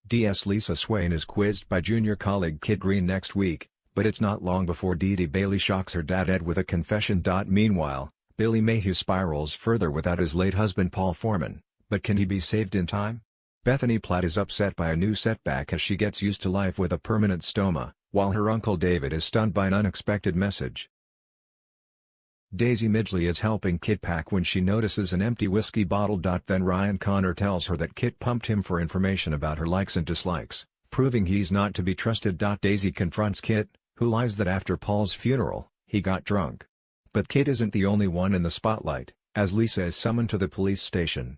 DS Lisa Swain is quizzed by junior colleague Kit Green next week, but it's not long before Dee-Dee Bailey shocks her dad Ed with a confession. Meanwhile, Billy Mayhew spirals further without his late husband Paul Foreman, but can he be saved in time? Bethany Platt is upset by a new setback as she gets used to life with a permanent stoma, while her uncle David is stunned by an unexpected message. Daisy Midgley is helping Kit pack when she notices an empty whiskey bottle. Then Ryan Connor tells her that Kit pumped him for information about her likes and dislikes, proving he's not to be trusted. Daisy confronts Kit, who lies that after Paul's funeral, he got drunk. But Kit isn't the only one in the spotlight, as Lisa is summoned to the police station.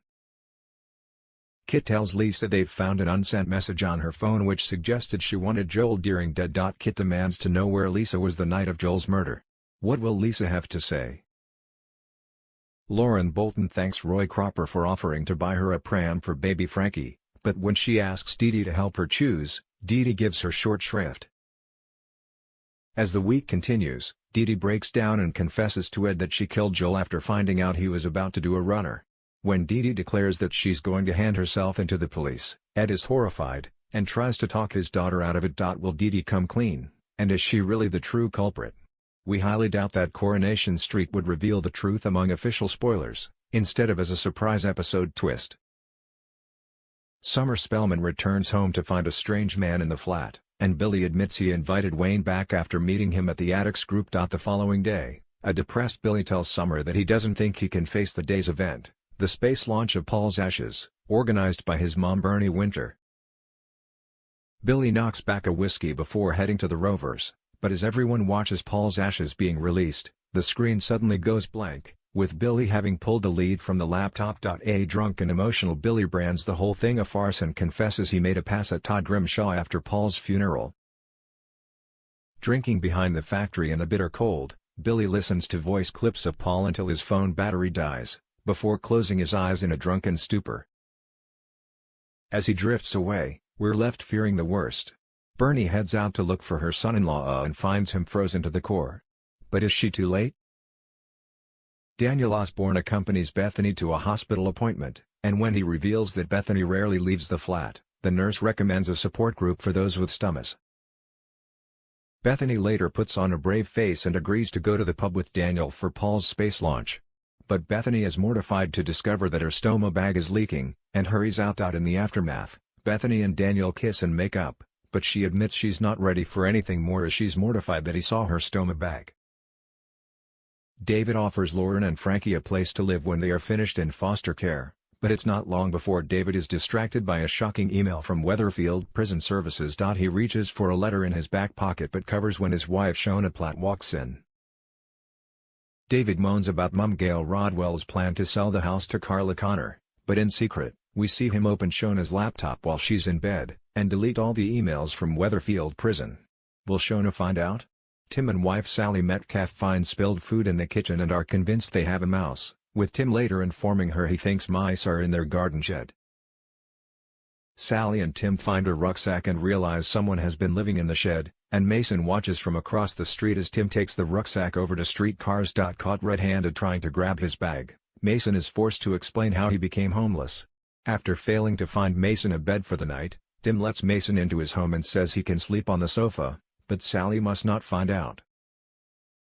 Kit tells Lisa they've found an unsent message on her phone which suggested she wanted Joel Deering dead. Kit demands to know where Lisa was the night of Joel's murder. What will Lisa have to say? Lauren Bolton thanks Roy Cropper for offering to buy her a pram for baby Frankie, but when she asks Dee-Dee to help her choose, Dee-Dee gives her short shrift. As the week continues, Dee-Dee breaks down and confesses to Ed that she killed Joel after finding out he was about to do a runner. When Dee-Dee declares that she's going to hand herself into the police, Ed is horrified, and tries to talk his daughter out of it. Will Dee-Dee come clean, and is she really the true culprit? We highly doubt that Coronation Street would reveal the truth among official spoilers, instead of as a surprise episode twist. Summer Spellman returns home to find a strange man in the flat, and Billy admits he invited Wayne back after meeting him at the Addicts group. The following day, a depressed Billy tells Summer that he doesn't think he can face the day's event, the space launch of Paul's ashes, organized by his mom Bernie Winter. Billy knocks back a whiskey before heading to the Rovers, but as everyone watches Paul's ashes being released, the screen suddenly goes blank, with Billy having pulled the lead from the laptop. A drunk and emotional Billy brands the whole thing a farce and confesses he made a pass at Todd Grimshaw after Paul's funeral. Drinking behind the factory in the bitter cold, Billy listens to voice clips of Paul until his phone battery dies, before closing his eyes in a drunken stupor. As he drifts away, we're left fearing the worst. Bernie heads out to look for her son-in-law and finds him frozen to the core. But is she too late? Daniel Osborne accompanies Bethany to a hospital appointment, and when he reveals that Bethany rarely leaves the flat, the nurse recommends a support group for those with stomas. Bethany later puts on a brave face and agrees to go to the pub with Daniel for Paul's space launch. But Bethany is mortified to discover that her stoma bag is leaking, and hurries out. In the aftermath, Bethany and Daniel kiss and make up, but she admits she's not ready for anything more as she's mortified that he saw her stoma bag. David offers Lauren and Frankie a place to live when they are finished in foster care, but it's not long before David is distracted by a shocking email from Weatherfield Prison Services. He reaches for a letter in his back pocket but covers when his wife Shona Platt walks in. David moans about Mum Gail Rodwell's plan to sell the house to Carla Connor, but in secret, we see him open Shona's laptop while she's in bed, and delete all the emails from Weatherfield Prison. Will Shona find out? Tim and wife Sally Metcalf find spilled food in the kitchen and are convinced they have a mouse, with Tim later informing her he thinks mice are in their garden shed. Sally and Tim find a rucksack and realize someone has been living in the shed, and Mason watches from across the street as Tim takes the rucksack over to streetcars. Caught red-handed trying to grab his bag, Mason is forced to explain how he became homeless. After failing to find Mason a bed for the night, Tim lets Mason into his home and says he can sleep on the sofa, but Sally must not find out.